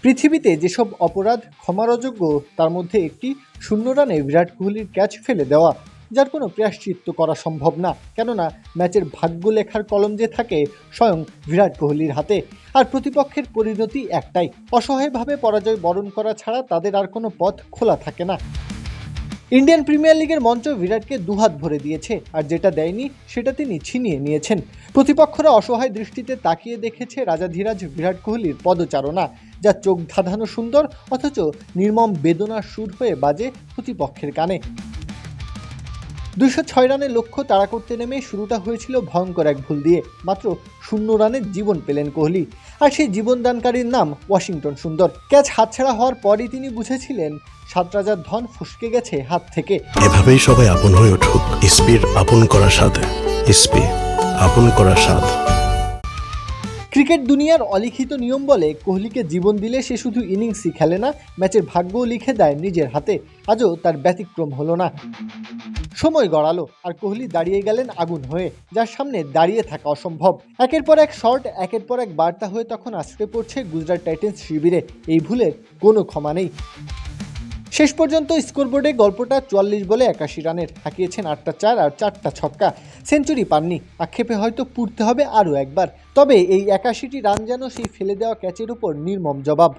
পৃথিবীতে যেসব অপরাধ ক্ষমার অযোগ্য তার মধ্যে একটি 0 রানে বিরাট কোহলির ক্যাচ ফেলে দেওয়া, যার কোনো প্রায়শ্চিত্ত করা সম্ভব না, কেননা ম্যাচের ভাগ্য লেখার কলম যে থাকে স্বয়ং বিরাট কোহলির হাতে। আর প্রতিপক্ষের পরিণতি একটাই, অসহায়ভাবে পরাজয় বরণ করা ছাড়া তাদের আর কোনো পথ খোলা থাকে না। ইন্ডিয়ান প্রিমিয়ার লিগের মঞ্চ বিরাটকে দুহাত ভরে দিয়েছে, আর যেটা দেয়নি সেটা তিনি ছিনিয়ে নিয়েছেন। প্রতিপক্ষরা অসহায় দৃষ্টিতে তাকিয়ে দেখেছে রাজাধিরাজ বিরাট কোহলির পদচারণা, যা চোখ ধাঁধানো সুন্দর অথচ নির্মম বেদনার সুর হয়ে বাজে প্রতিপক্ষের কানে। 206 রানের লক্ষ্য তাড়া করতে নেমে শুরুটা হয়েছিল ভয়ঙ্কর এক ভুল দিয়ে। মাত্র 0 রানে জীবন পেলেন কোহলি, আর সেই জীবনদানকারীর নাম ওয়াশিংটন সুন্দর। ক্যাচ হাতছাড়া হওয়ার পরই তিনি বুঝেছিলেন 7 রাজার ধন ফসকে গেছে হাত থেকে। এভাবেই সবাই আপন হয়ে উঠুক। ইসপির আপন করার সাথে, ইসপি আপন করার সাথ। ক্রিকেট দুনিয়ার অলিখিত নিয়ম বলে কোহলিকে জীবন দিলে সে শুধু ইনিংসই খেলে না, ম্যাচের ভাগ্যও লিখে দেয় নিজের হাতে। আজও তার ব্যতিক্রম হলো না। সময় গড়ালো আর কোহলি দাঁড়িয়ে গেলেন আগুন হয়ে, যার সামনে দাঁড়িয়ে থাকা অসম্ভব। একের পর এক শট, একের পর এক বার্তা হয়ে তখন আছড়ে পড়ছে গুজরাট টাইটেন্স শিবিরে। এই ভুলের কোনো ক্ষমা নেই। শেষ পর্যন্ত স্কোরবোর্ডে গল্পটা 44 বলে 81 রানের, হাঁকিয়েছেন 8টা 4 আর 4টা ছক্কা। সেঞ্চুরি পাননি, আক্ষেপে হয়তো পুড়তে হবে আরও একবার। তবে এই 81টি রান যেন সেই ফেলে দেওয়া ক্যাচের উপর নির্মম জবাব।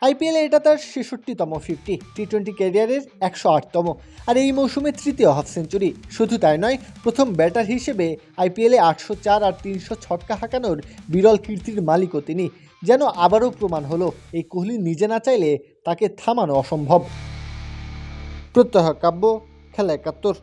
আইপিএলে এটা তার 66তম 50, টি-20 ক্যারিয়ারের 108তম, আর এই মৌসুমে তৃতীয় হাফ সেঞ্চুরি। শুধু তাই নয়, প্রথম ব্যাটার হিসেবে আইপিএলে 804 আর 300 ছক্কা হাঁকানোর বিরল কীর্তির মালিকও তিনি। যেন আবারও প্রমাণ হলো, এই কোহলি নিজে না চাইলে তাকে থামানো অসম্ভব। প্রত্যহ কাব্য, খেলা 71।